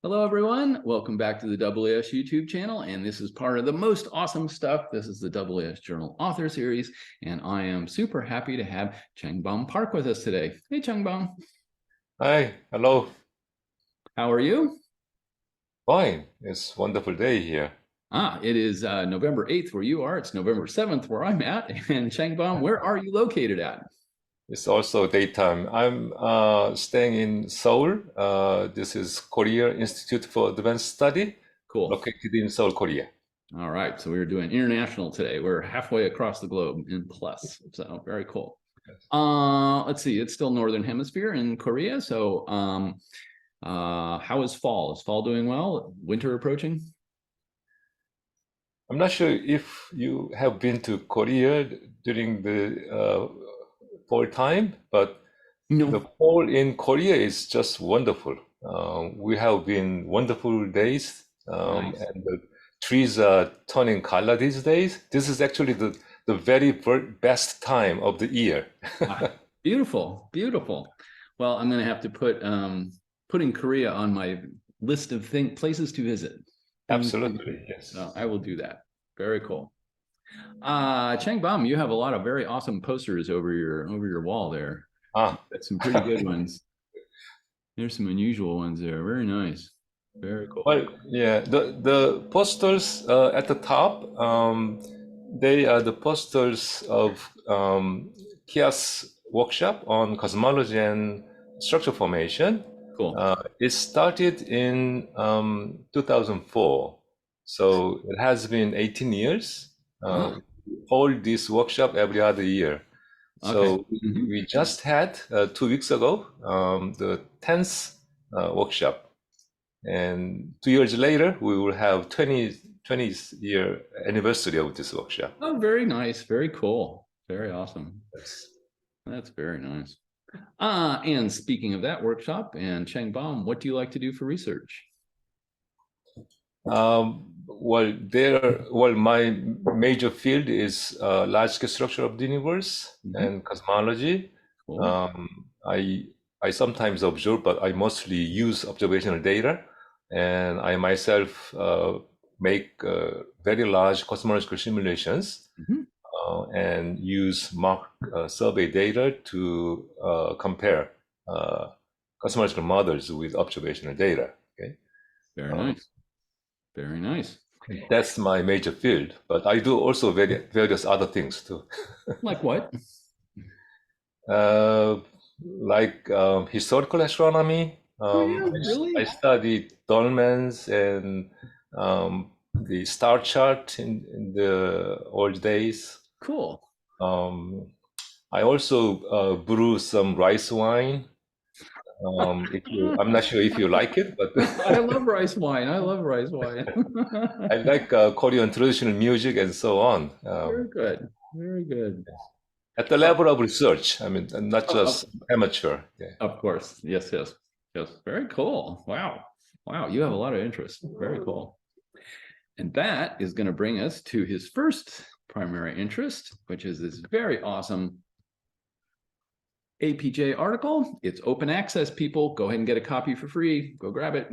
Hello, everyone. Welcome back to the AAS YouTube channel. And this is part of the most awesome stuff. This is the AAS Journal Author Series. And I am super happy to have Changbom Park with us today. Hey, Changbom. Hi, hello. How are you? Fine. It's wonderful day here. It is November 8th where you are. It's November 7th where I'm at. And Changbom, where are you located at? It's also daytime. I'm staying in Seoul. This is Korea Institute for Advanced Study, Cool. located in Seoul, Korea. All right. So we're doing international today. We're halfway across the globe in plus. So very cool. Let's see. It's still Northern Hemisphere in Korea. So how is fall? Is fall doing well? Winter approaching? I'm not sure if you have been to Korea during the fall time, but the No. fall in Korea is just wonderful. We have been wonderful days, Nice. and the trees are turning color these days. This is actually the very best time of the year. Ah, beautiful, beautiful. Well, I'm going to have to putting Korea on my list of places to visit. Things to do. Absolutely, yes. So I will do that. Very cool. Changbom, you have a lot of very awesome posters over your wall there. Ah, That's some pretty good ones. There's some unusual ones there. Very nice. Very cool. well, yeah, the posters at the top, they are the posters of Kia's workshop on cosmology and structure formation. Cool. It started in 2004, so it has been 18 years. Ah, Hold this workshop every other year. okay. So we just had 2 weeks ago the 10th workshop. And 2 years later, we will have 20th year anniversary of this workshop. Oh, very nice. Very cool. Very awesome. Yes. That's very nice. And speaking of that workshop, and Changbom, what do you like to do for research? My major field is large-scale structure of the universe Mhm. and cosmology. Cool. I sometimes observe, but I mostly use observational data, and I myself make very large cosmological simulations Mhm. and use mock survey data to compare uh, cosmological models with observational data. Okay, Very um, nice. Very nice. that's my major field, but I do also various other things too, Like what? uh, like historical astronomy. Oh yeah, I really? studied dolmens and the star chart in the old days. Cool. Um, I also brew some rice wine. I'm not sure if you like it, but I love rice wine. I love rice wine. I like Korean traditional music and so on. Very good. Very good. At the Well, level of research, I mean, not of, just of, amateur. Yeah. of course. Yes, yes, yes. Very cool. Wow. Wow. You have a lot of interest. Very cool. And that is going to bring us to his first primary interest, which is this very awesome APJ article. It's open access, people. Go ahead and get a copy for free. Go grab it.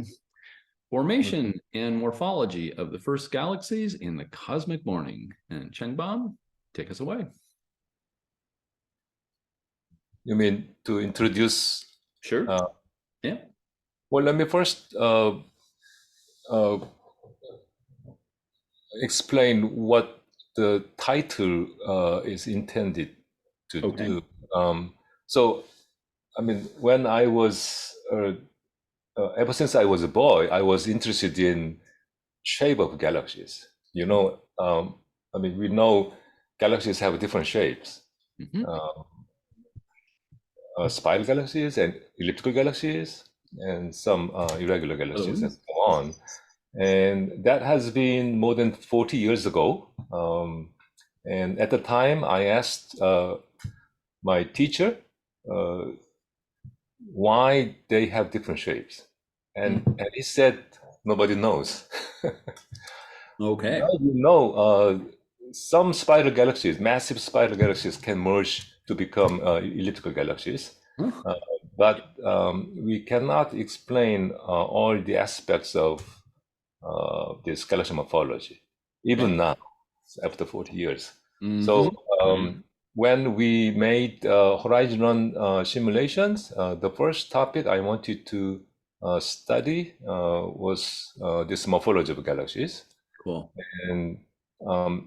Formation and morphology of the first galaxies in the cosmic morning. And Changbom, take us away. You mean to introduce? Sure. Uh, Yeah. well, let me first uh, explain what the title is intended to Okay. do. So, I mean, when I was ever since I was a boy, I was interested in shape of galaxies. I mean, we know galaxies have different shapes, Mm-hmm. uh, spiral galaxies and elliptical galaxies, and some irregular galaxies, and Those. so on. And that has been more than 40 years ago. And at the time, I asked my teacher uh, why they have different shapes. And he said, nobody knows. Okay. Now you know, some spiral galaxies, massive spiral galaxies, can merge to become elliptical galaxies. Huh. but we cannot explain all the aspects of this galaxy morphology, even Okay. now, after 40 years. Mm-hmm. So when we made Horizon Run simulations, the first topic I wanted to study was this morphology of galaxies. Cool. And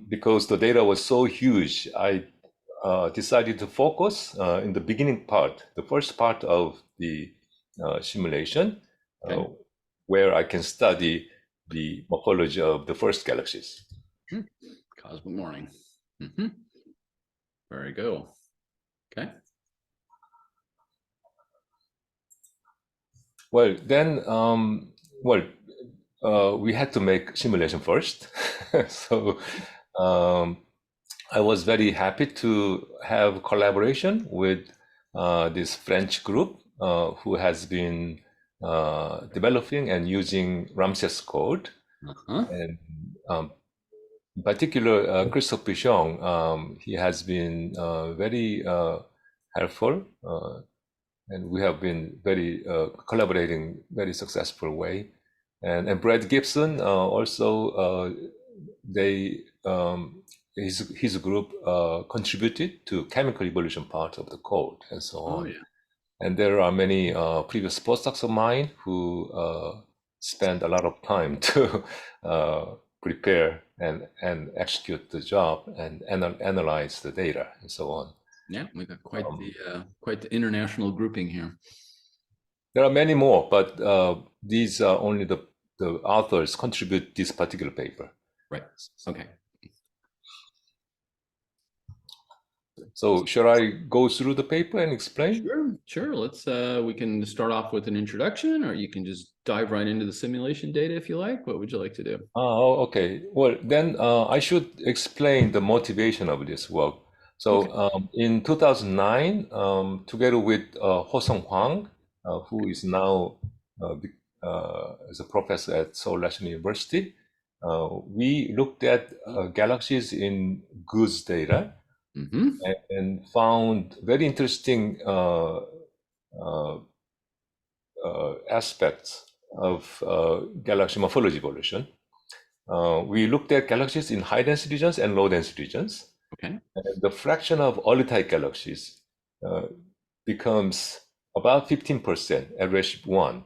because the data was so huge, I decided to focus in the beginning part, the first part of the simulation, Okay. where I can study the morphology of the first galaxies. Cosmic morning. Mm-hmm. Very good. Okay. Well, then, we had to make simulation first. So I was very happy to have collaboration with this French group who has been developing and using Ramses code. Uh-huh. And in particular, Christophe Pichon, he has been very helpful, and we have been very collaborating very successful way. And Brad Gibson also they his group contributed to chemical evolution part of the code and so Oh on. yeah. And there are many previous postdocs of mine who spend a lot of time to prepare and execute the job and analyze the data and so on. Yeah, we got quite the international grouping here. There are many more, but these are only the authors contribute this particular paper. Right. Okay. So shall I go through the paper and explain? Sure. Let's we can start off with an introduction, or you can just dive right into the simulation data if you like. What would you like to do? Oh, okay. Well, then I should explain the motivation of this work. So Okay. in 2009, together with Ho Sung Hwang, who is now as a professor at Seoul National University, we looked at galaxies in GOOS data Mm-hmm. and found very interesting aspects of galaxy morphology evolution. We looked at galaxies in high density regions and low density regions. Okay. And the fraction of early type galaxies becomes about 15% at redshift 1.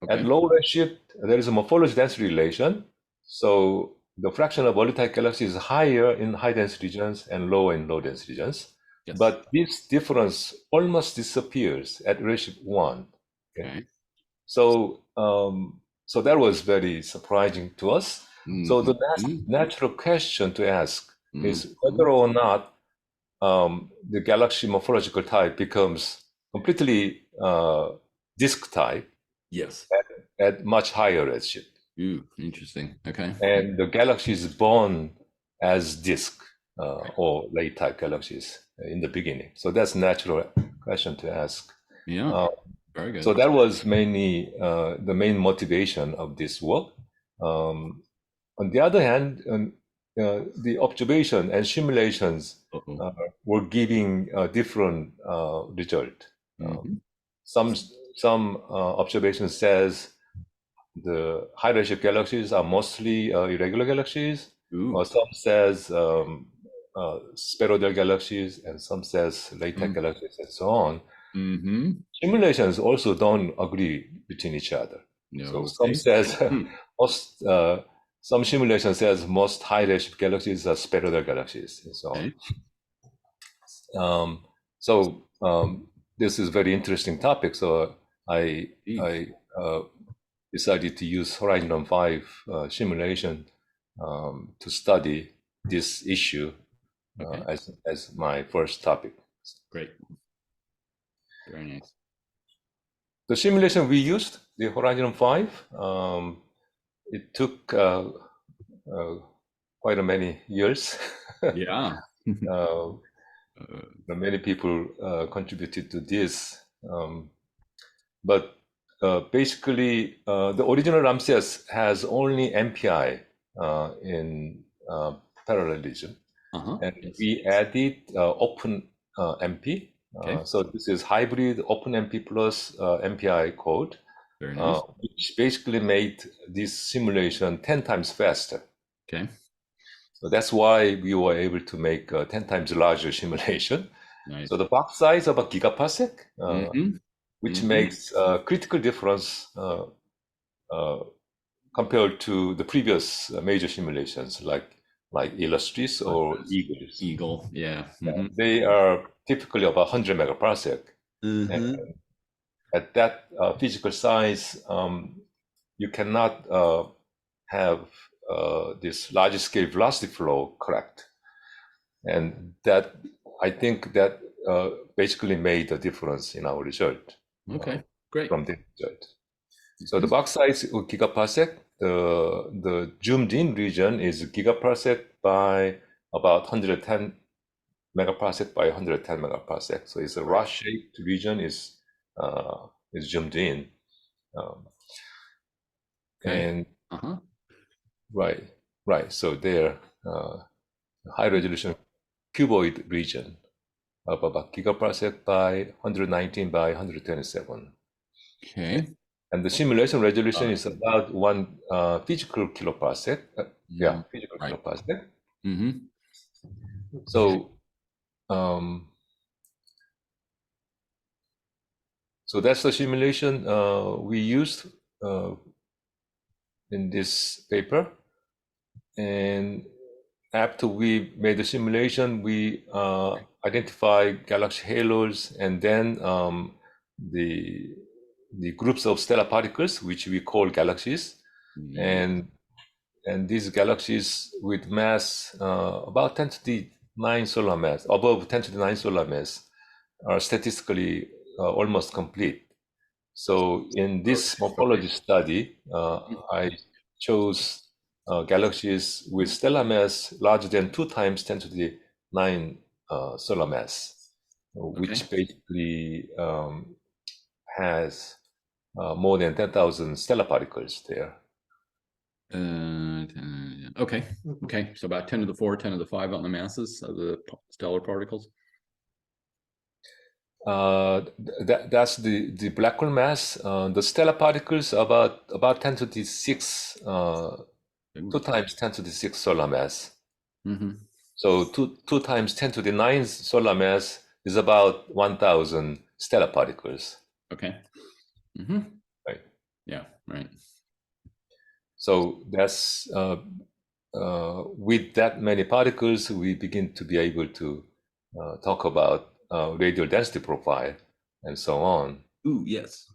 At Okay. low redshift, there is a morphology density relation. So the fraction of early type galaxies is higher in high density regions and low in low density regions. Yes. But this difference almost disappears at redshift 1. Okay. Okay. So, so that was very surprising to us. So the Mm-hmm. natural question to ask is Mm-hmm. whether or not the galaxy morphological type becomes completely disk type Yes. at much higher redshift. Ooh, interesting. Okay. And the galaxy is born as disk Right. or late type galaxies in the beginning. So that's a natural question to ask. Yeah. Very So good. that was mainly the main motivation of this work. On the other hand, the observation and simulations Uh-oh. were giving a different result. Mm-hmm. Some observation says the high redshift galaxies are mostly irregular galaxies, Ooh. or some says spheroidal galaxies, and some says late type galaxies, and so on. Mm-hmm. Simulations also don't agree between each other. So No. some Okay. says Hmm. most some simulation says most high redshift galaxies are spheroidal galaxies and so Okay. on. This is very interesting topic. So I decided to use Horizon 5 simulation to study this issue Okay. as my first topic. Great. Very nice. The simulation we used, the Horizon 5, it took quite a many years. Yeah. uh, Uh, Many people contributed to this. But basically, the original Ramses has only MPI in parallelism. uh-huh. And Yes. we added open MP Okay. So this is hybrid OpenMP plus MPI code, Very nice. which basically made this simulation 10 times faster. Okay. So that's why we were able to make a 10 times larger simulation. Nice. So the box size of a gigaparsec, which Mm-hmm. makes a critical difference compared to the previous major simulations like Illustris or Eagles. Eagle. Yeah. Mm-hmm. They are typically about 100 megaparsec. And Mm-hmm. at that physical size, you cannot have this large scale velocity flow correct. And that, I think that basically made a difference in our result. Okay. Great. From the result. So the box size is gigaparsec. The zoomed in region is gigaparsec by about 110 megaparsec by 110 megaparsec. So it's a rod-shaped region is zoomed in. Okay. And Uh-huh. right. So there, high resolution cuboid region of about gigaparsec by 119 by 127. Okay. And the simulation resolution is about one physical kiloparsec. Physical Right. kiloparsec. Mm-hmm. So, so that's the simulation we used in this paper. And after we made the simulation, we identify galaxy halos, and then the groups of stellar particles, which we call galaxies, and these galaxies with mass about 10 to the 9 solar mass, above 10 to the 9 solar mass, are statistically almost complete. So in this morphology study, I chose galaxies with stellar mass larger than 2 times 10 to the 9 solar mass, which basically has more than 10,000 stellar particles there. Okay. So about 10 to the 4, 10 to the 5 on the masses of the stellar particles. That's the black hole mass. The stellar particles about 10 to the 6, 2 times 10 to the 6 solar mass. So two times 10 to the 9 solar mass is about 1,000 stellar particles. Okay. Right. Yeah. Right. So that's with that many particles, we begin to be able to talk about radial density profile and so on. Ooh, yes.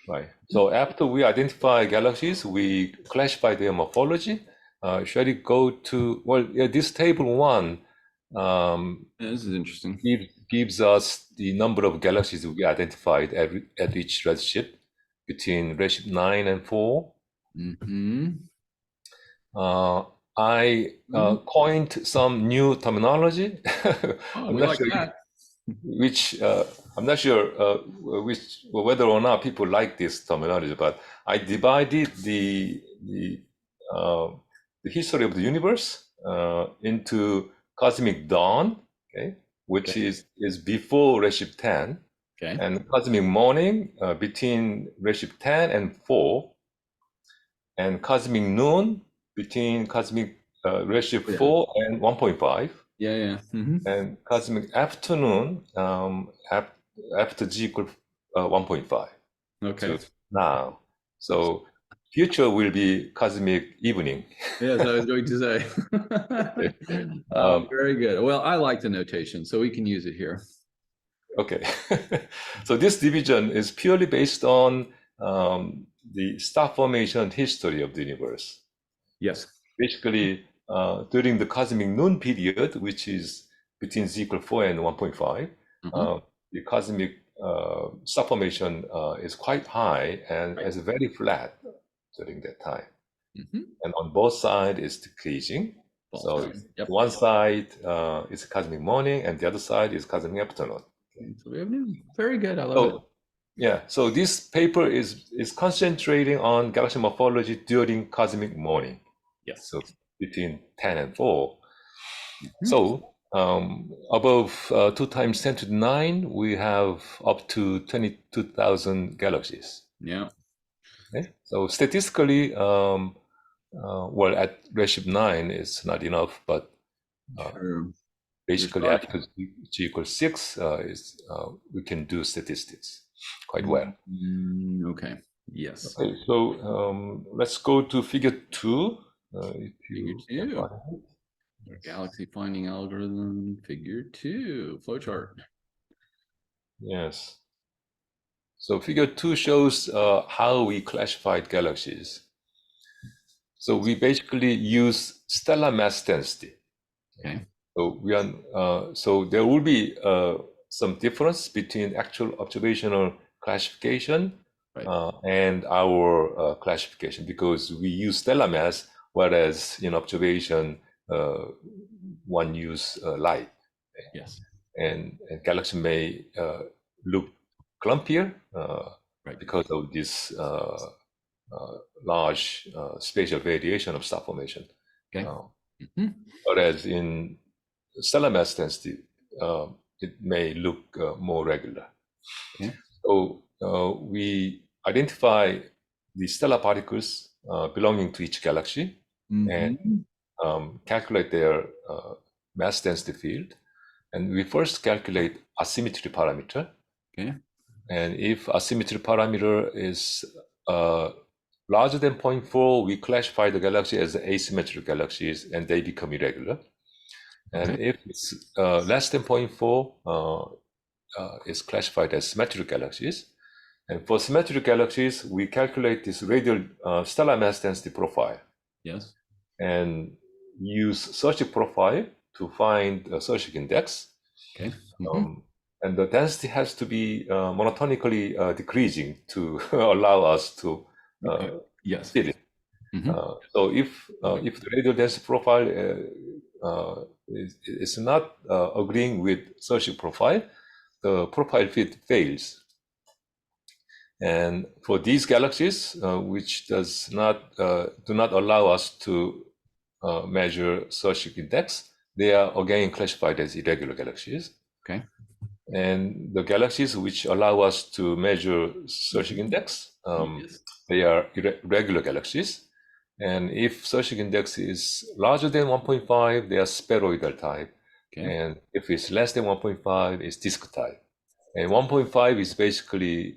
Right. So after we identify galaxies, we classify their morphology. Shall we go to, well, yeah, this table 1 this is interesting. gives us the number of galaxies we identified at each redshift between redshift 9 and 4. I coined some new terminology. I'm not sure that. I'm not sure whether or not people like this terminology, but I divided the history of the universe into cosmic dawn, which is before redshift 10, and cosmic morning between redshift 10 and 4, and cosmic noon between cosmic redshift 4 and 1.5. And cosmic afternoon after G equals 1.5. Okay. To now. So future will be cosmic evening. Yes, I was going to say. Very good. Well, I like the notation, so we can use it here. Okay. So this division is purely based on the star formation history of the universe. Yes. Basically, during the cosmic noon period, which is between Z equals 4 and 1.5, the cosmic star formation is quite high and is very flat during that time. And on both sides is decreasing. So one side is cosmic morning and the other side is cosmic afternoon. So we have very good. I love it. Yeah, so this paper is concentrating on galaxy morphology during cosmic morning. Yes. So between 10 and 4. So above 2 times 10 to the 9, we have up to 22,000 galaxies. Yeah. Okay? So statistically, well, at redshift 9, it's not enough, but True. basically There's after G equals 6, we can do statistics quite well. Okay. Yes. Okay, so let's go to figure 2. If Figure you can 2. find it. Our galaxy finding algorithm, figure 2, flowchart. Yes. So figure 2 shows how we classified galaxies. So we basically use stellar mass density. Okay. So there will be some difference between actual observational classification Right. and our classification, because we use stellar mass, whereas in observation one use light. Yes. And galaxy may look clumpier Right. because of this large spatial variation of star formation. Okay. Whereas in stellar mass density, it may look more regular. Okay. So we identify the stellar particles belonging to each galaxy and calculate their mass density field. And we first calculate asymmetry parameter. Okay. And if asymmetry parameter is larger than 0.4, we classify the galaxy as asymmetric galaxies and they become irregular. And if it's less than 0.4, it's classified as symmetric galaxies. And for symmetric galaxies, we calculate this radial stellar mass density profile. Yes. And use search profile to find a search index. Okay. And the density has to be monotonically decreasing to allow us to Yes. fit it. So if the radial density profile is not agreeing with search profile, the profile fit fails. And for these galaxies, which do not allow us to measure search index, they are again classified as irregular galaxies. Okay. And the galaxies which allow us to measure search index, they are regular galaxies. And if search index is larger than 1.5, they are spheroidal type. Okay. And if it's less than 1.5, it's disk type. And 1.5 is basically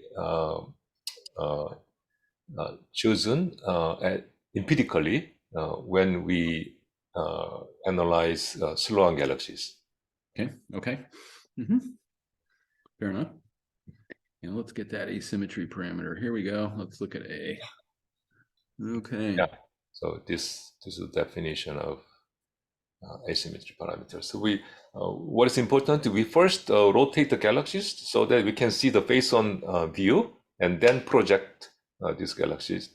chosen empirically when we analyze Sloan galaxies. Okay. Okay. Fair enough. And let's get that asymmetry parameter. Here we go. Let's look at A. Okay. Yeah. So this is the definition of asymmetry parameter. So what is important? We first rotate the galaxies so that we can see the face-on view, and then project these galaxies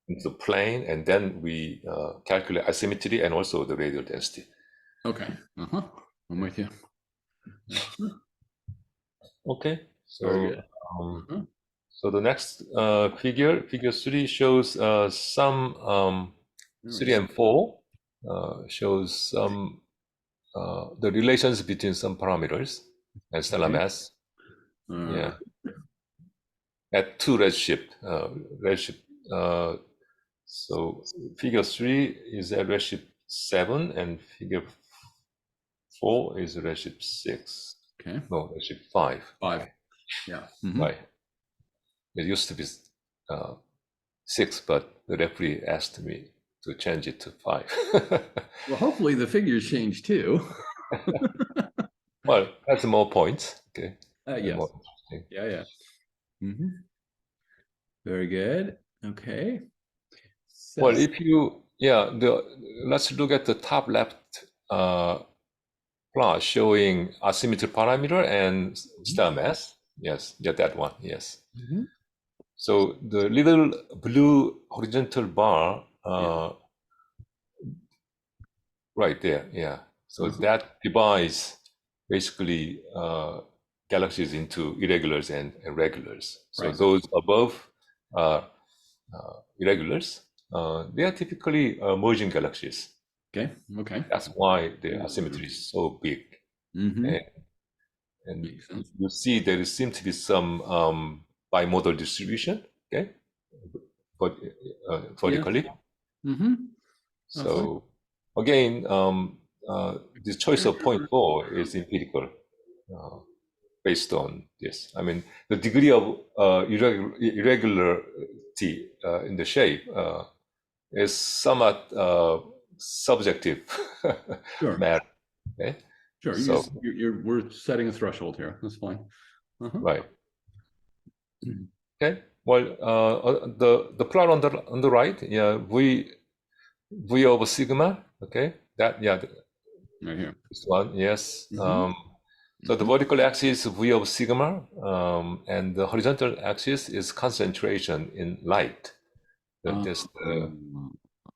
into the plane, and then we calculate asymmetry and also the radial density. Okay. I'm with you. Okay. So very good. So the next figure 3, shows some 3 and 4 shows some the relations between some parameters and stellar mass. Yeah. At 2 redshift. So figure 3 is at redshift 7, and figure 4 is redshift 6. Okay. No, redshift 5. 5. Yeah. Right. It used to be 6, but the referee asked me to change it to 5. Well, hopefully the figures change too. Well, that's more points. Okay. Yes. More interesting. Yeah. Very good. Okay. So, Well, let's look at the top left plot showing asymmetry parameter and stellar mass. Yes, get that one. Yes. So the little blue horizontal bar right there. Yeah. So that divides basically galaxies into irregulars and regulars. So those above irregulars, they are typically merging galaxies. Okay. That's why the asymmetry is so big. Mm-hmm. And Makes sense. you see there seems to be some bimodal distribution, okay, but vertically. Mm-hmm. So again, this choice of 0.4 is empirical uh, based on this. I mean, the degree of irregularity in the shape is somewhat subjective Sure. matter. Okay, Sure. so We're setting a threshold here. That's fine. right. Okay. Well, the plot on the right, yeah, v over sigma. Okay, that Right here. this one, yes. Mm-hmm. So the vertical axis is v over sigma, and the horizontal axis is concentration in light. This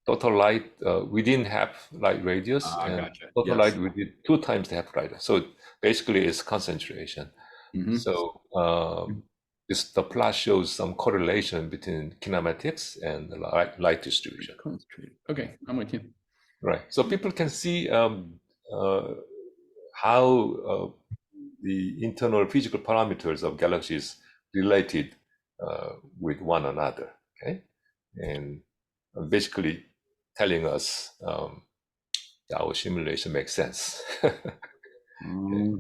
total light within half light radius, and Gotcha. total Yes. light within 2 times the half light. So basically, it's concentration. Mm-hmm. So the plot shows some correlation between kinematics and the light distribution. Concentrated. Okay, I'm with you. Right. So people can see how the internal physical parameters of galaxies related with one another. Okay, and basically telling us our simulation makes sense.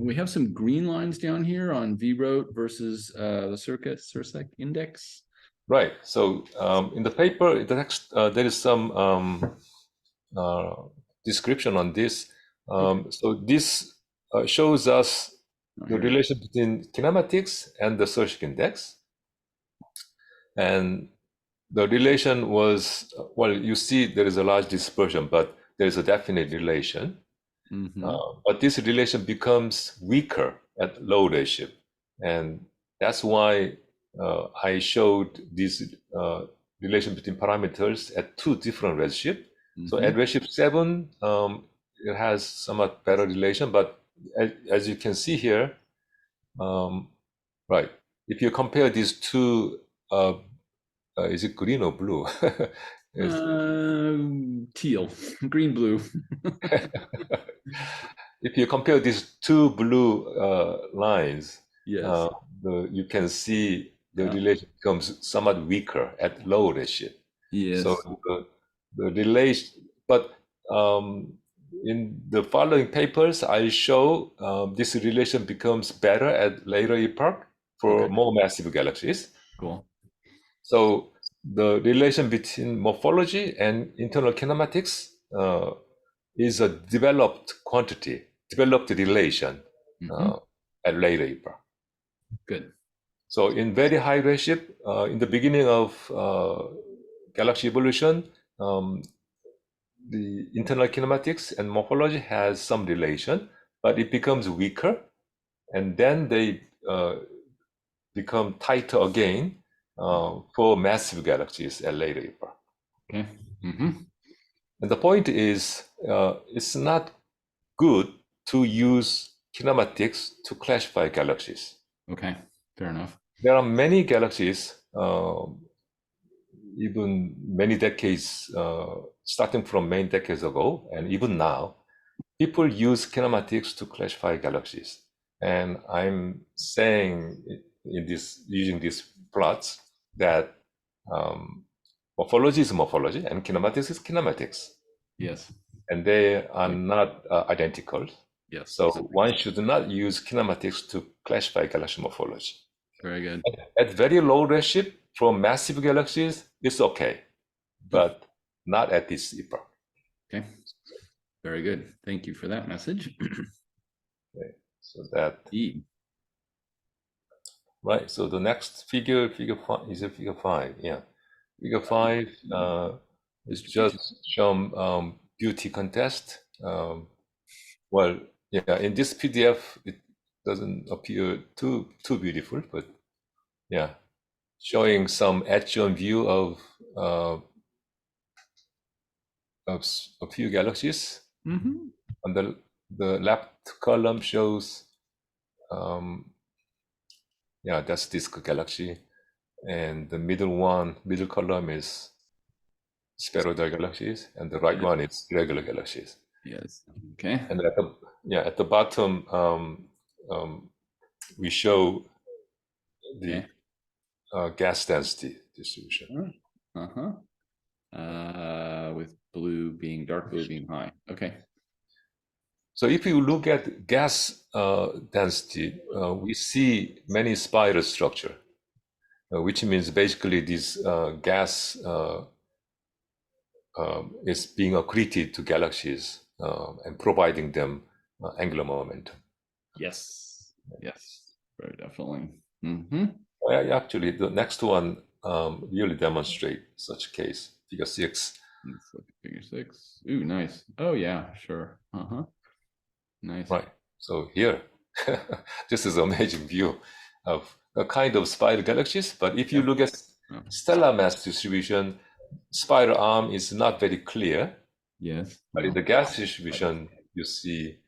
We have some green lines down here on VROT versus the Circuit index. Right. So in the paper, the text, there is some description on this. So this shows us the relation between kinematics and the Circuit index. And the relation was, well, you see there is a large dispersion, but there is a definite relation. But this relation becomes weaker at low redshift. And that's why I showed this relation between parameters at 2 different redshift. So at redshift 7, it has somewhat better relation, but as you can see here, right, if you compare these two, is it green or blue? Teal, green, blue. If you compare these two blue lines, Yes. you can see the relation becomes somewhat weaker at low redshift. Yes. So the relation, but in the following papers, I show this relation becomes better at later epoch for more massive galaxies. Cool. So the relation between morphology and internal kinematics is a developed quantity, developed relation at later epoch. Good. So in very high redshift, in the beginning of galaxy evolution, the internal kinematics and morphology has some relation, but it becomes weaker, and then they become tighter again for massive galaxies at later epoch. Okay. And the point is, it's not good to use kinematics to classify galaxies. Okay, fair enough. There are many galaxies, even many decades, starting from many decades ago, and even now, people use kinematics to classify galaxies. And I'm saying in this, using these plots, that morphology is morphology and kinematics is kinematics. Yes. And they are not identical. Yes. So one should not use kinematics to classify galaxy morphology. Very good. At very low redshift from massive galaxies, it's okay, but not at this epoch. Okay. Very good. Thank you for that message. Okay. So that E. Right. So the next figure 5, is a figure 5. Yeah. Figure 5 is just some beauty contest. Well, yeah, in this PDF, it doesn't appear too beautiful, but yeah, showing some edge-on view of a few galaxies. On the left column shows, yeah, that's disk galaxy, and the middle column is spheroidal galaxies, and the right one is irregular galaxies. Yes. Okay. And at the bottom, we show the gas density distribution. Uh-huh. With dark blue being high. Okay. So if you look at gas density, we see many spiral structure, which means basically this gas is being accreted to galaxies and providing them angular momentum. Yes. Yes. Very definitely. Actually, the next one really demonstrate such a case, figure 6. Let's look at figure 6. Ooh, nice. Oh yeah, sure. Nice. Right. So here, this is an amazing view of a kind of spiral galaxies. But if you look at stellar mass distribution, spiral arm is not very clear. Yes. But in the gas distribution, you see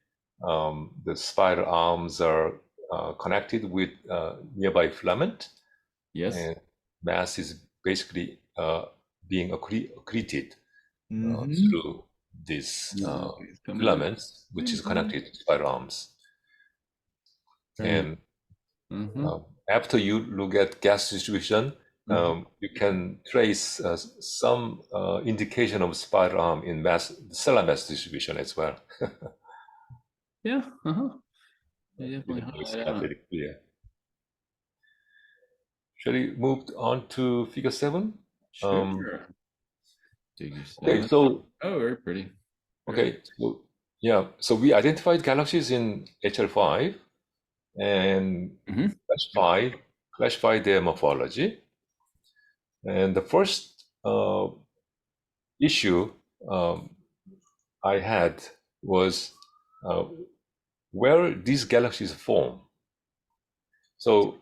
the spiral arms are connected with nearby filament. Yes. And mass is basically being accreted through these filaments, which is connected to spiral arms. And after you look at gas distribution, you can trace some indication of spiral arm in stellar mass distribution as well. Yeah. Definitely. It's not very clear. Shall we move on to figure 7? Sure. Figure 7. Okay, so very pretty. Okay, so we identified galaxies in HL5 and classified their morphology. And the first issue I had was where these galaxies form. So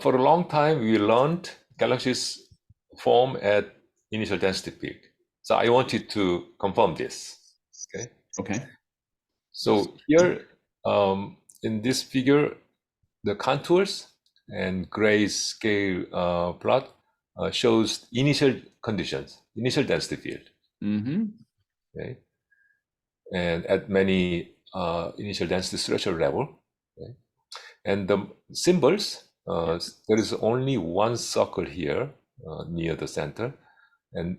for a long time, we learned galaxies form at initial density peak. So I wanted to confirm this. Okay. So here in this figure, the contours and grayscale plot shows initial conditions, initial density field. Okay. And at many initial density threshold level. Okay. And the symbols, there is only one circle here near the center, and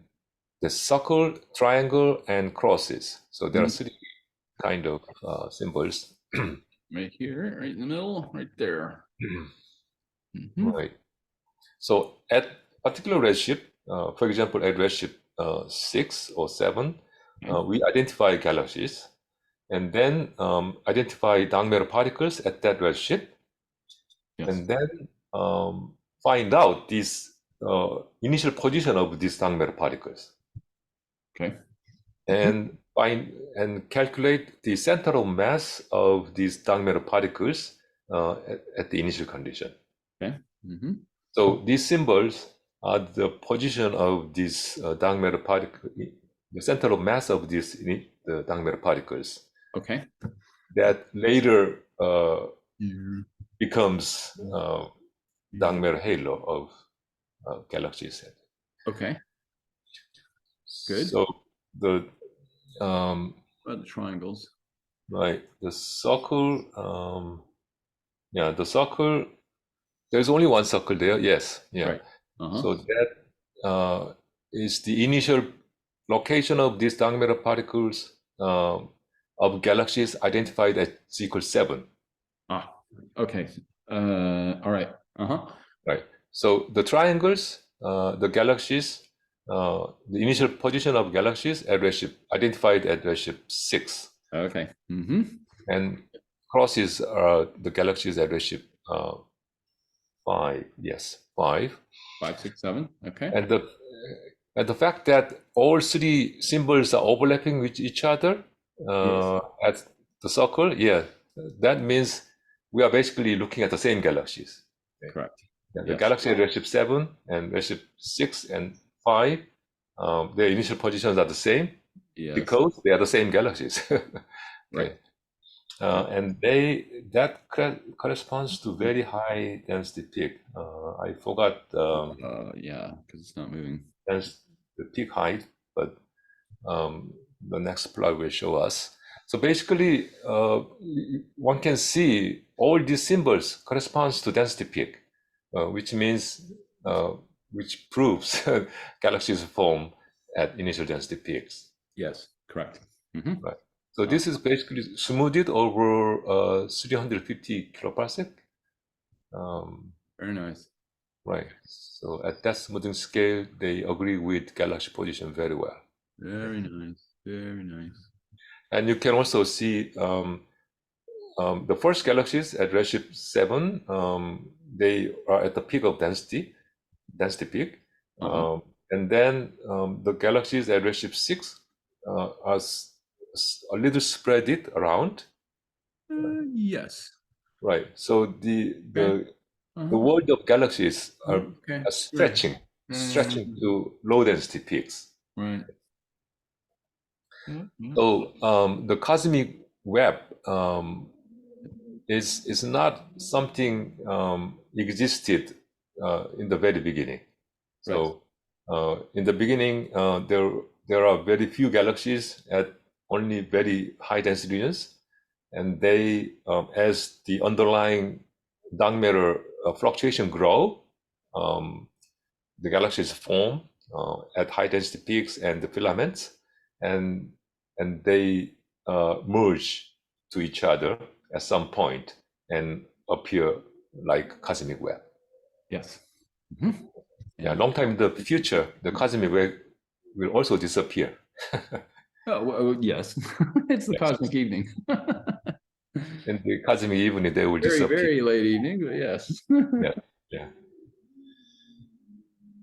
the circle, triangle, and crosses. So there are 3 kind of symbols. Right here, right in the middle, right there. Right. So at particular redshift, for example, at redshift 6 or 7, we identify galaxies and then identify dark matter particles at that redshift, and then find out this initial position of these dark matter particles. Okay. And calculate the center of mass of these dark matter particles at the initial condition. Okay. So these symbols are the position of these dark matter particles, the center of mass of these the dark matter particles. Okay. That later becomes dark matter halo of galaxies. Okay. Good. So the the triangles. Right. The circle. The circle. There's only one circle there. Yes. Yeah. Right. So that is the initial location of these dark matter particles of galaxies identified at z = 7. Okay. All right. Right. So the triangles, the galaxies, the initial position of galaxies at redshift identified at redshift 6. Okay. And crosses are the galaxies at redshift 5. Yes, 5. 5, 6, 7. Okay. And the fact that all 3 symbols are overlapping with each other at the circle, that means we are basically looking at the same galaxies. Okay. Correct. The galaxy at redshift 7 and redshift 6 and 5, their initial positions are the same because they are the same galaxies. Right. And that corresponds to very high density peak. I forgot. Because it's not moving. That's the peak height, the next plot will show us. So basically, one can see all these symbols corresponds to density peak, which means, which proves galaxies form at initial density peaks. Yes, correct. Mhm. Right. So this is basically smoothed over 350 kiloparsec. Very nice. Right. So at that smoothing scale, they agree with galaxy position very well. Very nice. Very nice. And you can also see the first galaxies at redshift 7, they are at the peak of density peak. And then the galaxies at redshift 6 are a little spread it around. Yes. Right. So Okay. the world of galaxies are Okay. stretching Mm, to low density peaks. right. Yeah, yeah. So the cosmic web is not something existed in the very beginning. Right. So in the beginning, there are very few galaxies at only very high density regions, and they, as the underlying dark matter fluctuation grow, the galaxies form at high density peaks and the filaments, and they merge to each other at some point and appear like cosmic web. Yes. Mhm. Yeah, Yeah. long time in the future, the cosmic web will also disappear. Oh, well, yes. It's the Yes. cosmic evening. In the cosmic evening, they will Very, disappear. very late evening, but yes. Yeah, yeah.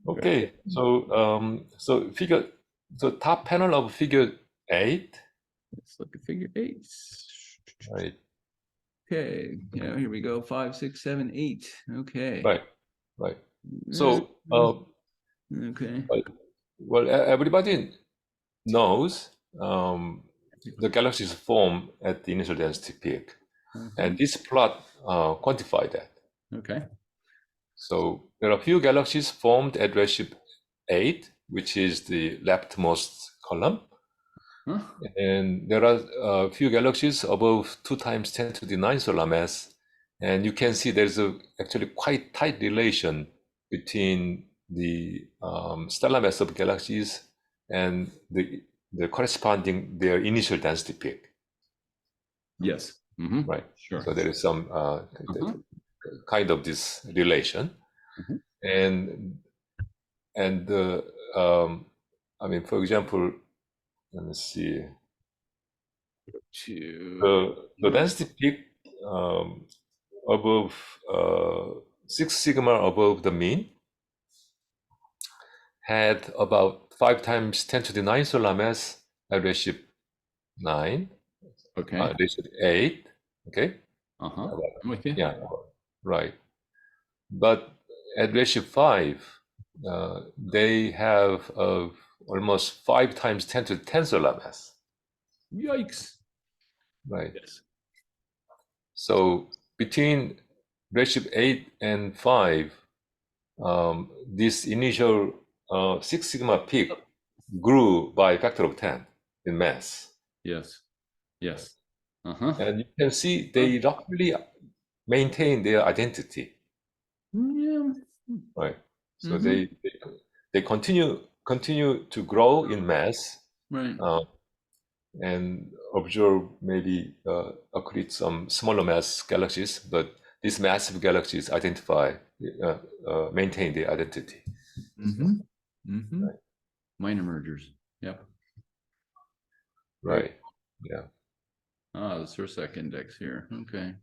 Very Okay, so so top panel of figure 8, Let's look at figure 8. right? Okay. Yeah, here we go. 5, 6, 7, 8. Okay. Right, right. So, Okay. well, everybody knows the galaxies form at the initial density peak, and this plot quantify that. Okay. So there are a few galaxies formed at redshift 8, which is the leftmost column. Huh? And there are a few galaxies above 2 times 10 to the 9 solar mass. And you can see there's actually quite tight relation between the stellar mass of galaxies and the corresponding their initial density peak. Yes. Mm-hmm. Right. Sure. So there is some kind of this relation. Mhm. And I mean, for example, let me see. The density peak above 6 sigma above the mean had about 5 times 10 to the 9 solar mass at redshift 9, Okay. redshift 8. Okay. I'm with you. Yeah, right. But at redshift 5, they have almost 5 times 10 to the 10 solar mass. Yikes. Right. Yes. So between redshift 8 and 5, this initial 6 sigma peak grew by a factor of 10 in mass. Yes. Yes. And you can see they roughly maintain their identity, Yeah. right? So they continue to grow in mass, Right. and observe maybe accrete some smaller mass galaxies, but these massive galaxies maintain their identity. Right. Minor mergers. Yep. Right. Yeah. The Sursec index here. Okay.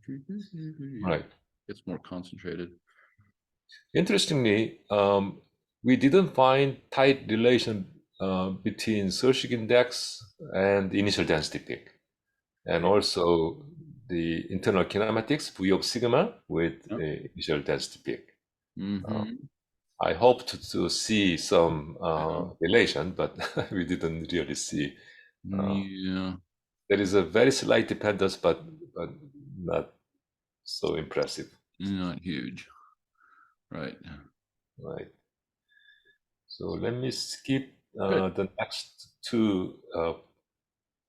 Right. It's more concentrated. Interestingly, we didn't find tight relation between Sursec index and the initial density peak, and also the internal kinematics V of sigma with the initial density peak. I hoped to see some relation, but we didn't really see. Yeah. There is a very slight dependence, but not so impressive. Not huge. Right. Right. So let me skip the next two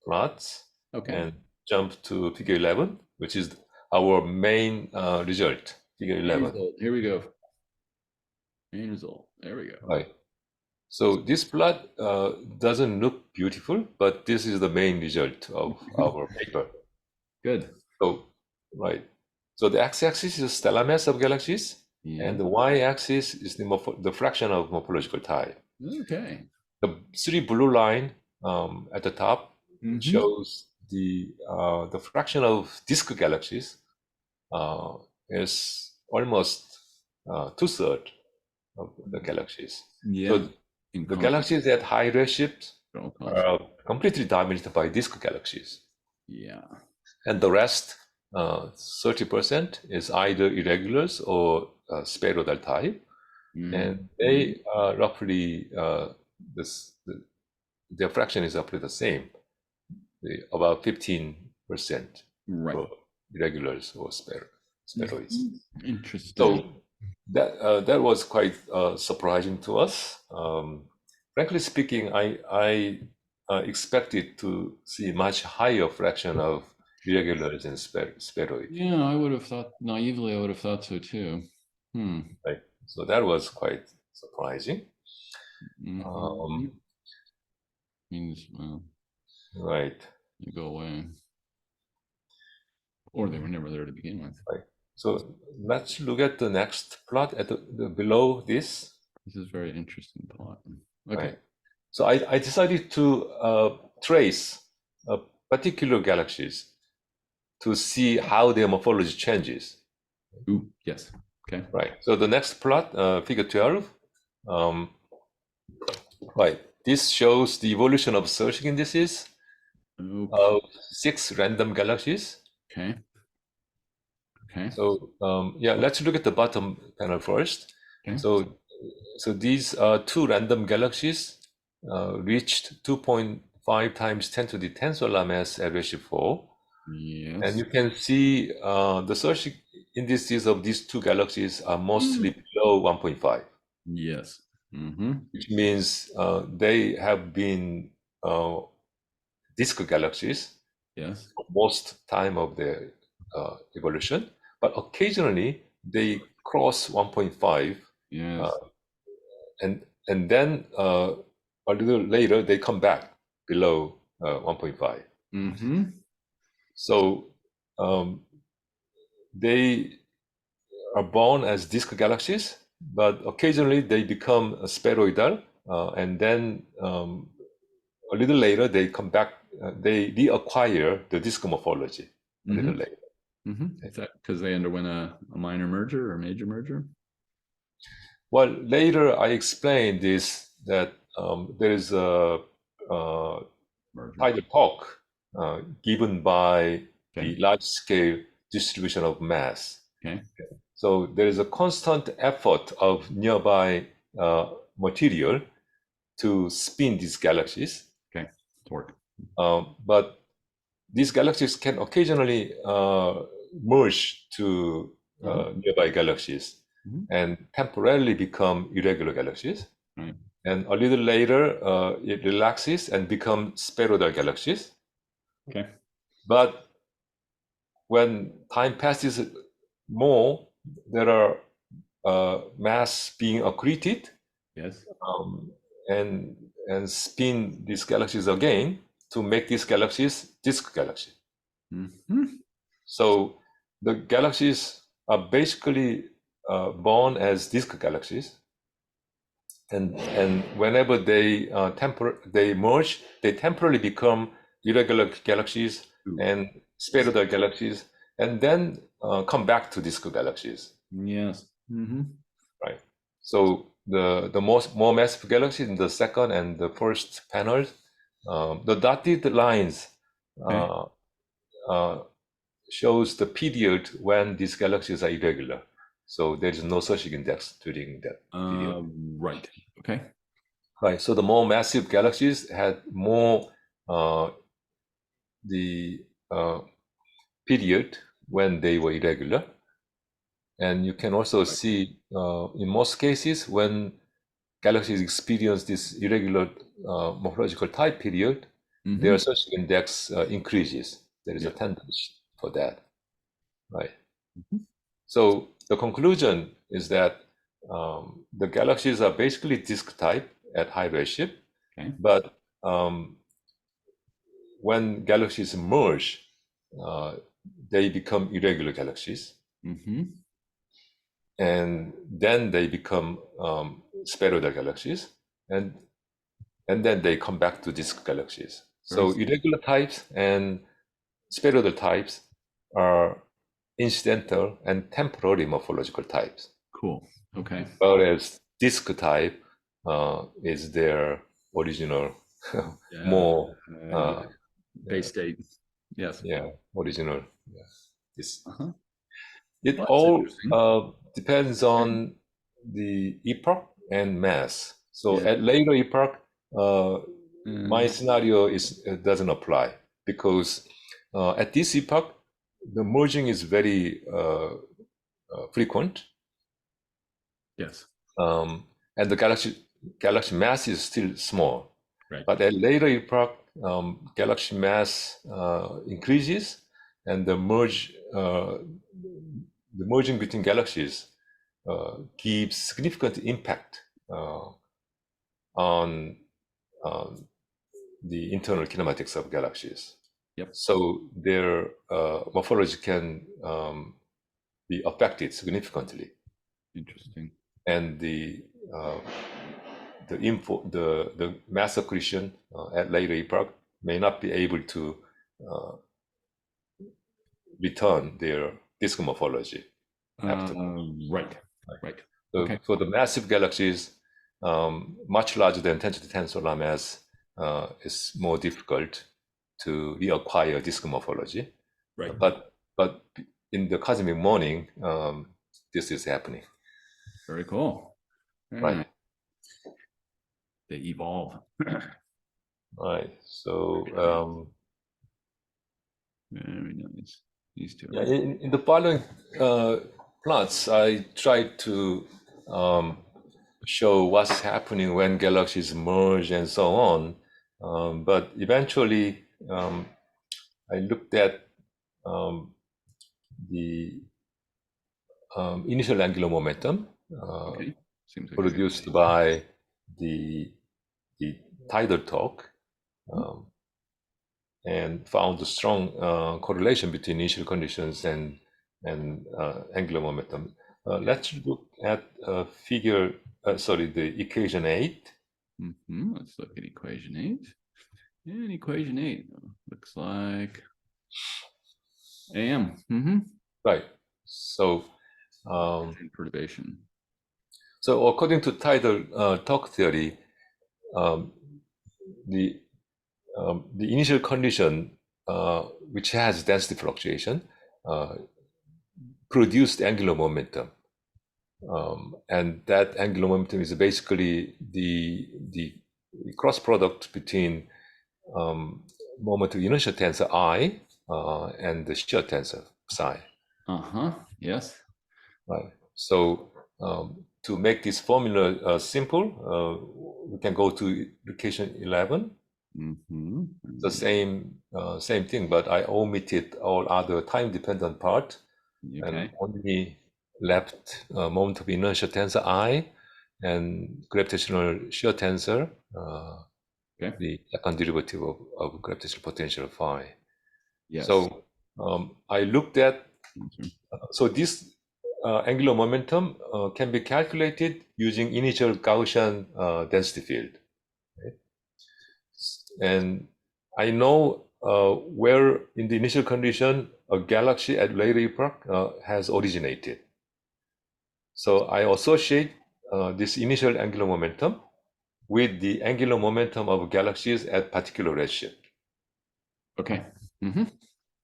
plots Okay. and jump to figure 11, which is our main result, figure 11. Here we go. Main result. There we go. Right. So this plot doesn't look beautiful, but this is the main result of our paper. Good. So, right. So the x-axis is the stellar mass of galaxies, and the y-axis is the fraction of morphological type. Okay. The three blue line at the top shows the fraction of disk galaxies is almost 2/3 of the galaxies. So the galaxies at high redshift are completely dominated by disk galaxies. Yeah. And the rest, 30%, is either irregulars or spheroidal type. And they are roughly, their fraction is roughly the same, about 15% for irregulars or spheroids. Interesting. So that was quite surprising to us. Frankly speaking, I expected to see much higher fraction of irregulars and spheroids. Yeah, I would have thought, naively, I would have thought so too. Right. So that was quite surprising. Means, well, right. They go away. Or they were never there to begin with. Right. So let's look at the next plot at the below this. This is very interesting plot. Okay. Right. So I decided to trace particular galaxies to see how their morphology changes. Ooh, yes. Okay. Right. So the next plot, figure 12. Right. This shows the evolution of searching indices of 6 random galaxies. Okay. Okay. So yeah, let's look at the bottom panel first. Okay. So these 2 random galaxies reached 2.5 times 10 to the 10 solar mass at redshift 4. Yes. And you can see the searching indices of these 2 galaxies are mostly below 1.5. Yes. Which means they have been disk galaxies. Yes. For most time of their evolution, but occasionally they cross 1.5. Yes. And then a little later they come back below 1.5. So they are born as disk galaxies, but occasionally they become spheroidal, and then a little later they come back, they reacquire the disk morphology a little later. Is that because they underwent a minor merger or major merger? Well, later I explained this, that there is a private talk given by the large-scale distribution of mass. Okay. So there is a constant effort of nearby material to spin these galaxies. Okay. Torque. But these galaxies can occasionally merge to nearby galaxies and temporarily become irregular galaxies. And a little later, it relaxes and becomes spheroidal galaxies. Okay. But when time passes more, there are mass being accreted. Yes. And spin these galaxies again to make these galaxies disk galaxies. So the galaxies are basically born as disk galaxies, and whenever they they merge, they temporarily become irregular galaxies and spheroidal galaxies, and then come back to disk galaxies. Yes. Right. So the more massive galaxies in the second and the first panels, the dotted lines shows the period when these galaxies are irregular. So there is no searching index during that period. Right. Okay. Right. So the more massive galaxies had more the period when they were irregular. And you can also see in most cases when galaxies experience this irregular morphological type period, their search index increases. There is a tendency for that, right? So the conclusion is that the galaxies are basically disk type at high redshift, but when galaxies merge, they become irregular galaxies, and then they become spheroidal galaxies, and then they come back to disk galaxies. So irregular types and spheroidal types are incidental and temporary morphological types. Cool. Okay. Whereas disk type is their original, more base state. Yes. Yeah, original. Yes. It Well, all depends on the epoch and mass. So at later epoch, my scenario doesn't apply, because at this epoch, the merging is very frequent. Yes. And the galaxy mass is still small. Right. But at later epoch, galaxy mass increases, and the merging between galaxies gives significant impact on the internal kinematics of galaxies. Yep. So their morphology can be affected significantly. Interesting. And the mass accretion at later epoch may not be able to return their disk morphology after. Right. So Okay. for the massive galaxies, much larger than 10 to the 10 solar mass, is more difficult to reacquire disk morphology. Right. But in the cosmic morning, this is happening. Very cool. Right. They evolve. Right. So very nice. These two. Yeah, in the following plots, I tried to show what's happening when galaxies merge and so on. But eventually, I looked at the initial angular momentum produced by the tidal torque, and found a strong correlation between initial conditions and angular momentum. Let's look at the equation 8. Let's look at equation 8. And equation 8 looks like AM. Right. So perturbation. So according to tidal torque theory, the initial condition, which has density fluctuation, produced angular momentum, and that angular momentum is basically the cross product between moment of inertia tensor I and the shear tensor psi. Yes. Right. So to make this formula simple, we can go to equation 11. The same thing, but I omitted all other time-dependent part, and only left moment of inertia tensor I and gravitational shear tensor, the second derivative of gravitational potential phi. Yes. So I looked at, so this angular momentum can be calculated using initial Gaussian density field. Right? And I know where in the initial condition a galaxy at later epoch has originated. So I associate this initial angular momentum with the angular momentum of galaxies at particular redshift. Okay. Did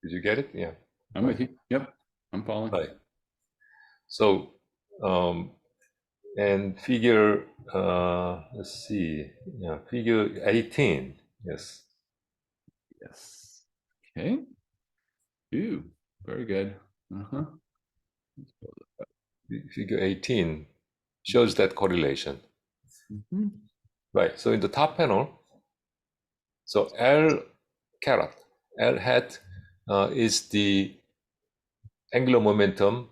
you get it? Yeah. I'm with you. Yep. I'm following. Right. So, and figure, let's see, yeah, figure 18. Yes. Yes. Okay. Ooh, very good. Figure 18 shows that correlation. Right. So in the top panel, So L caret, L hat is the angular momentum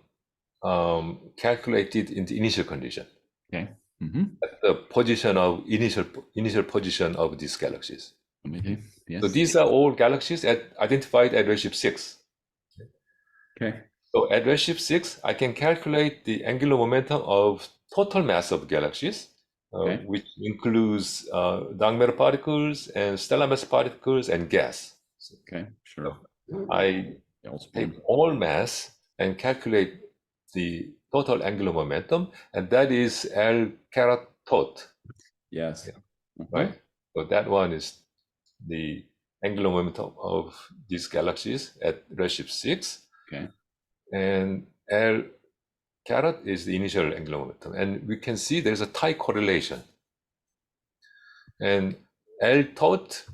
calculated in the initial condition, Okay. Mm-hmm. at the position of initial position of these galaxies. Okay. Yes. So these are all galaxies identified at redshift 6. Okay. So at redshift 6, I can calculate the angular momentum of total mass of galaxies, Okay. which includes dark matter particles and stellar mass particles and gas. Okay. Sure. I take all mass and calculate the total angular momentum, and that is L caret tot. Yes. Right? So that one is the angular momentum of these galaxies at redshift 6. Okay. And L caret is the initial angular momentum. And we can see there's a tight correlation. And L tot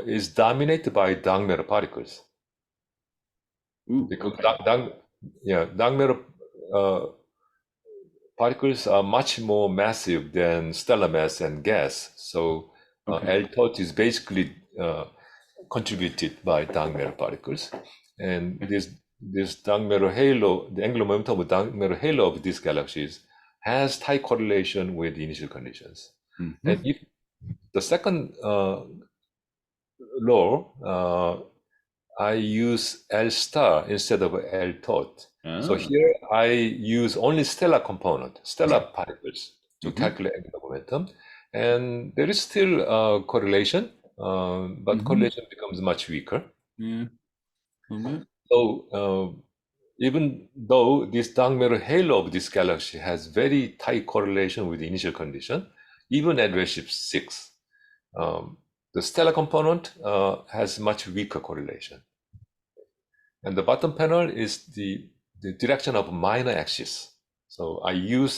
is dominated by dark matter particles. Ooh, Because okay. dark matter particles are much more massive than stellar mass and gas. So Okay. L tot is basically contributed by dark matter particles. And this dark matter halo, the angular momentum of dark matter halo of these galaxies has tight correlation with the initial conditions. Mm-hmm. And if the second law, I use L star instead of L tot. So Ah. here I use only stellar component, stellar particles to Mm-hmm. calculate angular momentum. And there is still correlation, but correlation becomes much weaker. Yeah. A little bit. So even though this dark matter halo of this galaxy has very tight correlation with the initial condition, even at redshift 6, the stellar component has much weaker correlation. And the bottom panel is the direction of minor axis. So I use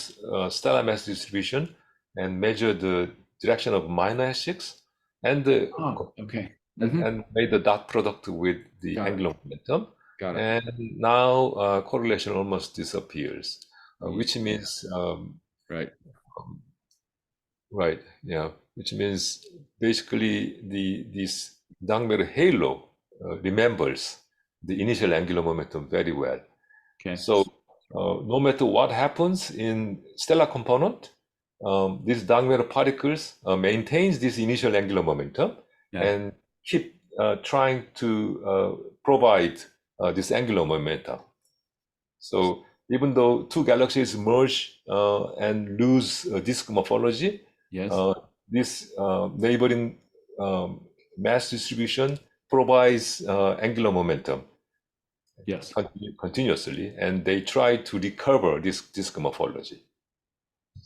stellar mass distribution and measure the direction of minor axis and Oh, okay. and made the dot product with the Got it. angular momentum. Got it. And now correlation almost disappears, which Yeah. means Right. right, yeah, which means basically this dark matter halo remembers the initial angular momentum very well. Okay. So no matter what happens in stellar component, these dark matter particles maintains this initial angular momentum Yeah. and keep trying to provide this angular momentum. So even though two galaxies merge and lose disk morphology, Yes. this neighboring mass distribution provides angular momentum Yes. continuously, and they try to recover this disk morphology.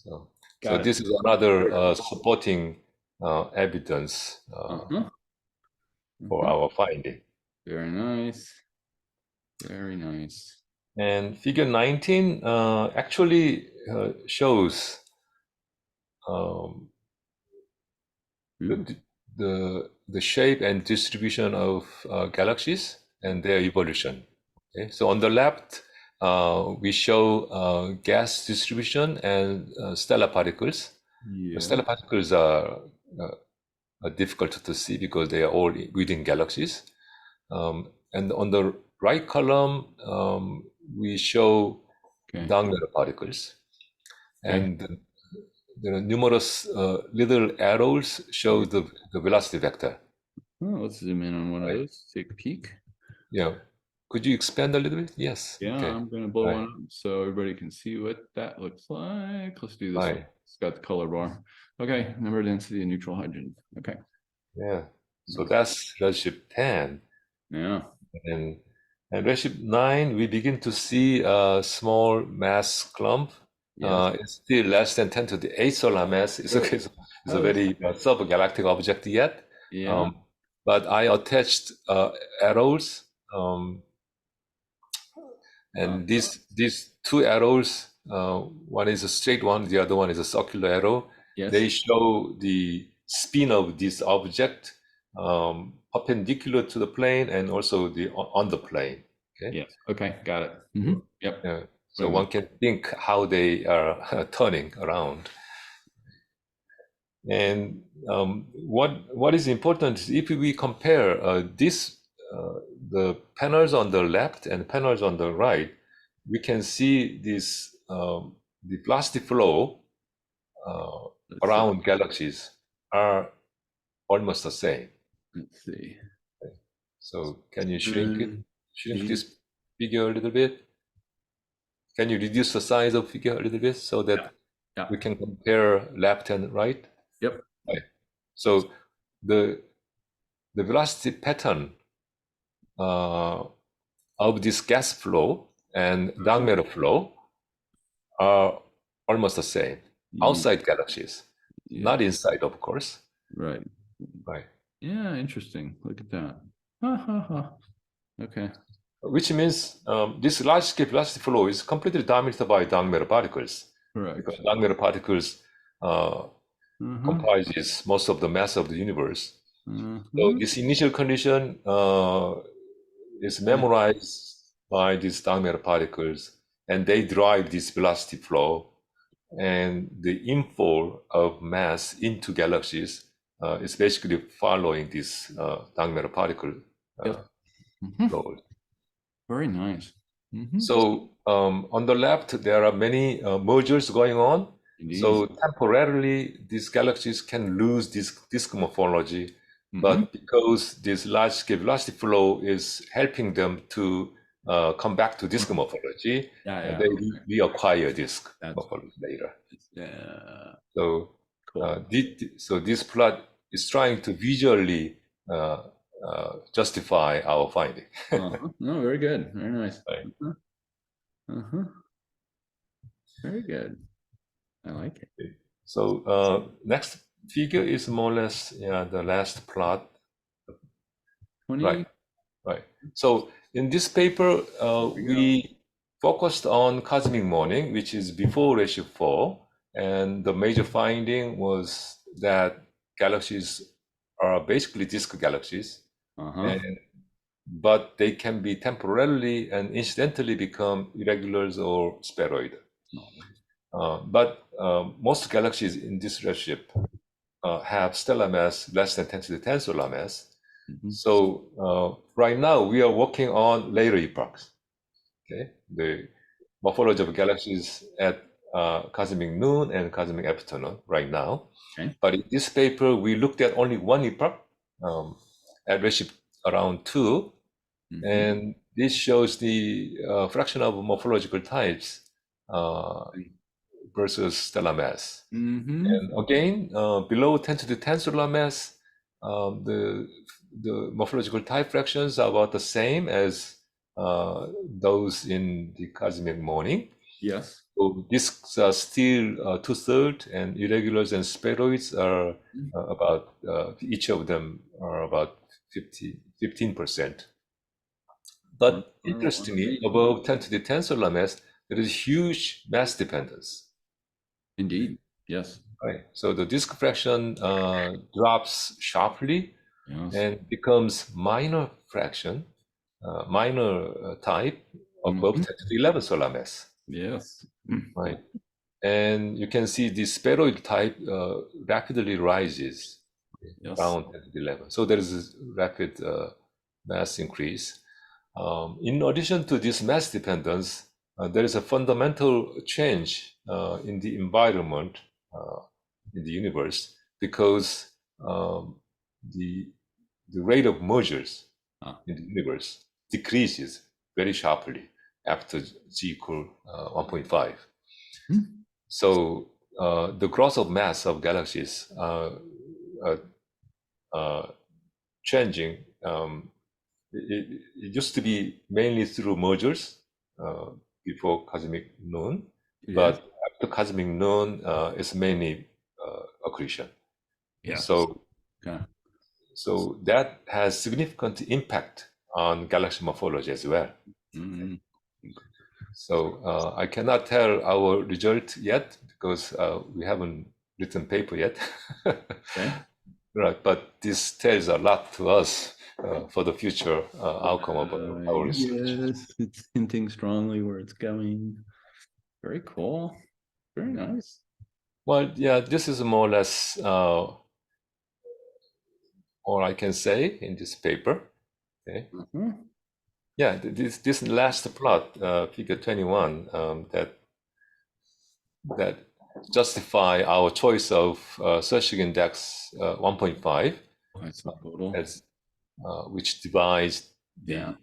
So Got it. this is another supporting evidence Uh-huh. for our finding. Very nice. Very nice. And figure 19 actually shows Ooh. the shape and distribution of galaxies and their evolution. Okay, so on the left, we show gas distribution and stellar particles. Yeah. Stellar particles are difficult to see because they are all within galaxies. And on the right column, we show Okay. dark matter particles. Okay. And there are numerous little arrows show the velocity vector. Oh, let's zoom in on one of Right. those. Take a peek. Yeah. Could you expand a little bit? Yes. Yeah, Okay. I'm gonna blow Right. one up so everybody can see what that looks like. Let's do this one. Right. It's got the color bar. Okay, number density of neutral hydrogen. Okay. Yeah. So that's redshift 10. Yeah. And redshift 9, we begin to see a small mass clump. Yes. It's still less than 10 to the 8 solar mass. It's okay. It's a very subgalactic object yet. Yeah. But I attached arrows, and these two arrows, one is a straight one, the other one is a circular arrow. Yes. They show the spin of this object perpendicular to the plane and also on the plane. Okay. Yes. Okay. Got it. Yep. Yeah. So one can think how they are turning around. And what is important is if we compare the panels on the left and panels on the right, we can see this the velocity flow Let's see. around galaxies are almost the same. Let's see. So can you shrink The- this figure a little bit? Can you reduce the size of figure a little bit so that Yeah. we can compare left and right? Yep. Right. So the velocity pattern of this gas flow and dark matter flow are almost the same outside galaxies, Yeah. not inside, of course. Right. Right. Yeah. Interesting. Look at that. Ha, ha, ha. Okay. Which means this large-scale velocity flow is completely dominated by dark matter particles. Correct. Because dark matter particles comprises most of the mass of the universe. So this initial condition is memorized by these dark matter particles, and they drive this velocity flow. And the inflow of mass into galaxies is basically following this dark matter particle flow. Very nice. So on the left, there are many mergers going on. Indeed. So temporarily, these galaxies can lose this disk morphology, but because this large-scale velocity flow is helping them to come back to disk morphology, they reacquire disk morphology later. Yeah. So, Cool. so this plot is trying to visually justify our finding. No, very good. Very nice. Right. Very good. I like it. So next figure is more or less the last plot. 20. Right. So in this paper, we focused on cosmic morning, which is before redshift 4. And the major finding was that galaxies are basically disk galaxies. But they can be temporarily and incidentally become irregulars or spheroid. But most galaxies in this redshift have stellar mass less than 10 to the 10 solar mass. So right now we are working on later epochs. Okay, the morphology of galaxies at cosmic noon and cosmic afternoon right now. But in this paper, we looked at only one epoch at redshift around 2. And this shows the fraction of morphological types versus stellar mass. And again, below 10 to the 10 solar mass, the morphological type fractions are about the same as those in the cosmic morning. Yes. So disks are still 2/3, and irregulars and spheroids are about, each of them are about 15%. But interestingly, above 10 to the 10 solar mass, there is huge mass dependence. Indeed. Yes. Right. So the disk fraction drops sharply and becomes minor fraction, minor type above 10 to the 11 solar mass. Yes. Right. And you can see the spheroid type rapidly rises around 10 to the 11. So there is a rapid mass increase. In addition to this mass dependence, there is a fundamental change in the environment in the universe, because the rate of mergers in the universe decreases very sharply after g equal 1.5. So the growth of mass of galaxies changing. It used to be mainly through mergers before cosmic noon, but after cosmic noon, it's mainly accretion. So that has significant impact on galaxy morphology as well. So I cannot tell our result yet because we haven't written paper yet. Right, but this tells a lot to us for the future outcome of our research. Yes, it's hinting strongly where it's going. Very cool. Very nice. Well, yeah, this is more or less all I can say in this paper. Okay. Mhm. Yeah, this last plot, figure 21, that justify our choice of searching index 1.5 That's the total. as which divides Yeah.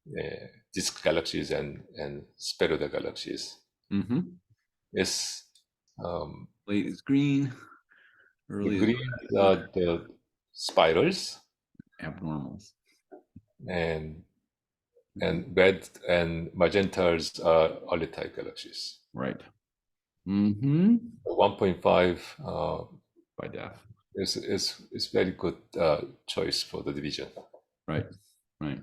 the disk galaxies and spheroidal galaxies. Mm-hmm. Is um, Late is green, the early is green the spirals, abnormals. and Mhm. red and magentas are early type galaxies. Right. Mm-hmm. 1.5 By def. is very good choice for the division. Right. Right.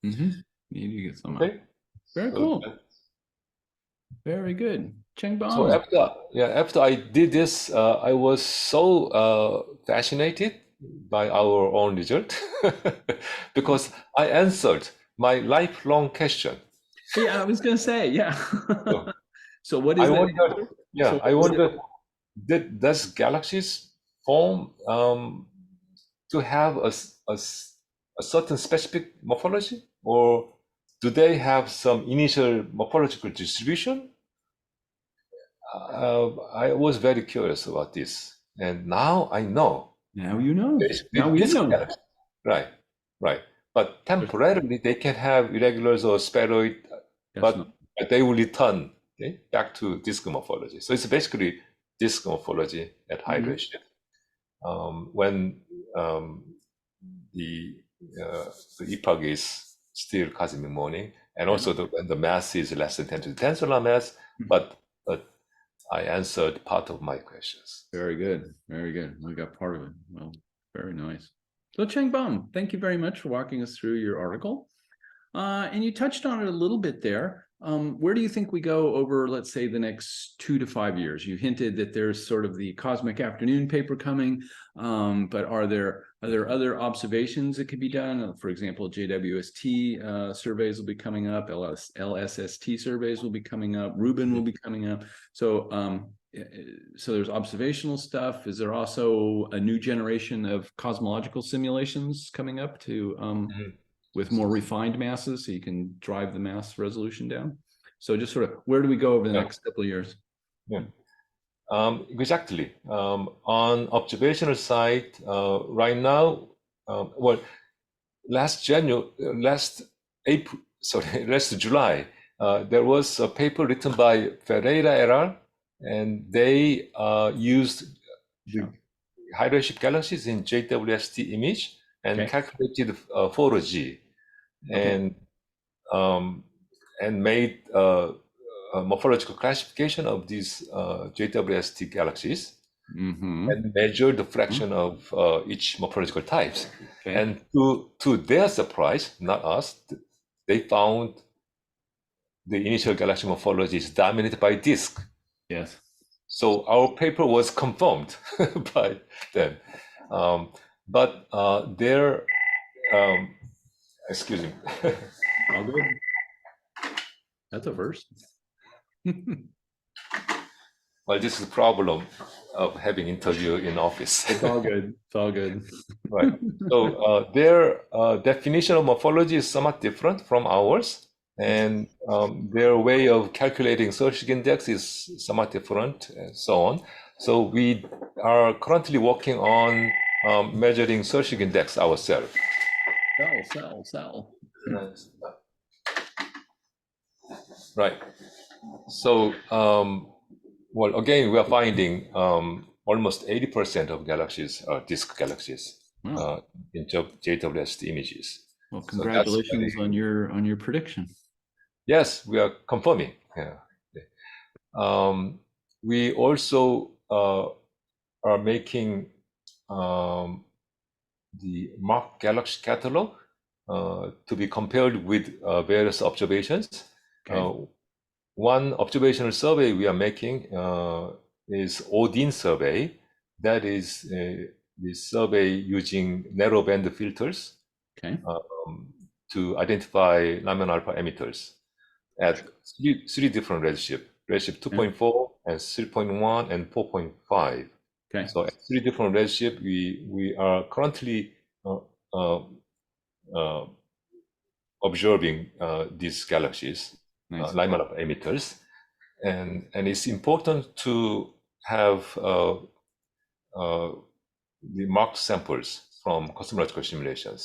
Mm-hmm. You get some out. Okay, Very so cool. Very good. so Changbom. after I did this, I was so fascinated by our own result because I answered my lifelong question. Yeah, I was gonna say, yeah. So So what I is that wonder, answer? yeah, So I what is it? wonder, does galaxies form to have a certain specific morphology, or do they have some initial morphological distribution? I was very curious about this, and now I know. Now you know. Basically, Now we disk know. galaxies, right, right. But temporarily, they can have irregulars or spheroid, That's not. but they will return, okay, back to disk morphology. So it's basically disk morphology at high Mhm. redshift. When um, the the epoch is still cosmic morning, and Yeah. also when the mass is less than 10 to the 10 solar mass, but I answered part of my questions. Very good. Very good. We got part of it. Well, very nice. So Changbom, thank you very much for walking us through your article. And you touched on it a little bit there. Where do you think we go over, let's say, the next 2 to 5 years? You hinted that there's sort of the cosmic afternoon paper coming, but are there other observations that could be done? For example, JWST surveys will be coming up, LSST surveys will be coming up, Rubin will be coming up. So so there's observational stuff. Is there also a new generation of cosmological simulations coming up to Mhm. with more refined masses, so you can drive the mass resolution down? So just sort of, where do we go over the Yeah, next couple of years? yeah. Exactly. On observational side, right now, well, last April, sorry, last July, there was a paper written by Ferreira et al., and they used the Sure. high redshift galaxies in JWST image and Okay. calculated photo-G, Okay. and um, made a morphological classification of these JWST galaxies Mm-hmm. and measured the fraction of each morphological types. Okay. And to their surprise, not us, they found the initial galaxy morphology is dominated by disk. Yes. So our paper was confirmed by them. Um, but their, excuse me, All good. That's a first. well, this is the problem of having interview in office. It's all good. It's all good. Right. So their definition of morphology is somewhat different from ours, and their way of calculating search index is somewhat different, and so on. So we are currently working on measuring search index ourselves. Sell. Right. So, well, again, we are finding almost 80% of galaxies are disk galaxies Wow. uh, in JWST images. Well, So that's congratulations very, on your prediction. yes, we are confirming. Yeah. Um, we also are making the Mark Galaxy catalog to be compared with various observations. Okay. One observational survey we are making is Odin survey. That is the survey using narrow band filters Okay. to identify Raman alpha emitters at three different redshift Yeah. 2.4 and 3.1 and 4.5. Okay. So at 3 different redshift, we are currently observing these galaxies, Nice. line of emitters, and it's important to have the marked samples from cosmological simulations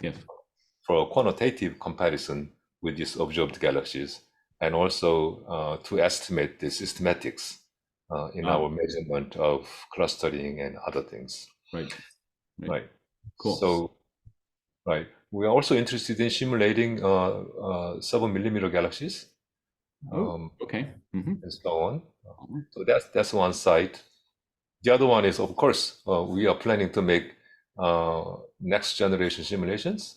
Yes. for a quantitative comparison with these observed galaxies, and also to estimate the systematics in our measurement of clustering and other things. Right. Right. Cool. So, right. We are also interested in simulating 7-millimeter galaxies. Okay. And so on. So that's one side. The other one is, of course, we are planning to make next generation simulations.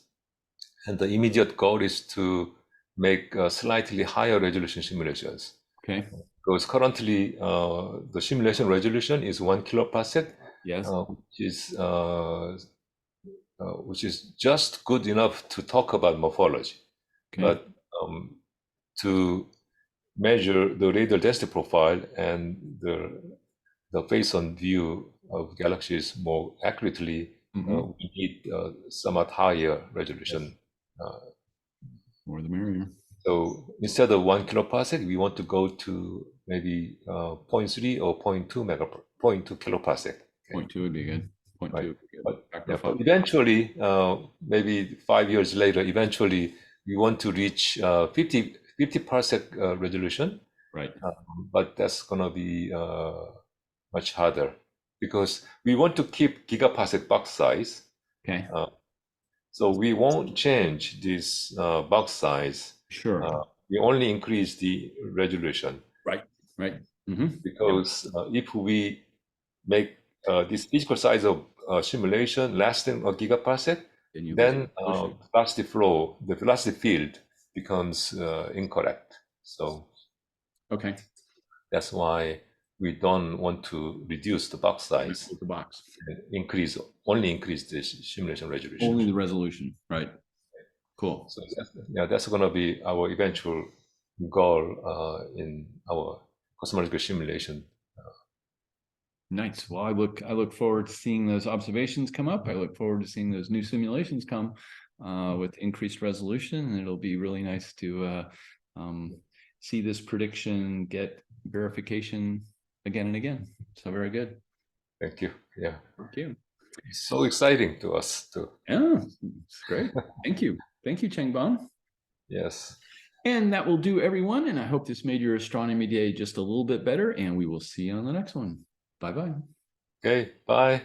And the immediate goal is to make slightly higher resolution simulations. Okay. Because currently the simulation resolution is 1 kiloparsec, Yes. Which is just good enough to talk about morphology. Okay. But to measure the radial density profile and the face-on view of galaxies more accurately, we need somewhat higher resolution. More the merrier. So instead of 1 kiloparsec, we want to go to maybe 0.3 or 0.2 kiloparsec. Okay. 0.2 would be good. 0.2 would be good. But eventually, maybe 5 years later, eventually we want to reach 50 parsec resolution. Right. But that's going to be much harder because we want to keep gigaparsec box size. Okay. So we won't change this box size. Sure. We only increase the resolution. Right. Because if we make this physical size of simulation less than a gigaparsec, then velocity flow, the velocity field becomes incorrect. So okay, that's why we don't want to reduce the box size. the box. Only increase the simulation resolution. Only the resolution, right? Cool. So that's going to be our eventual goal in our cosmological simulation. Nice. Well, I look forward to seeing those observations come up. I look forward to seeing those new simulations come with increased resolution, and it'll be really nice to see this prediction get verification again and again. So very good. Thank you. Yeah. Thank you. It's so exciting to us too. Yeah, it's great. Thank you. Thank you, Changbom. Yes. And that will do, everyone. And I hope this made your astronomy day just a little bit better. And we will see you on the next one. Bye-bye. Okay. Bye.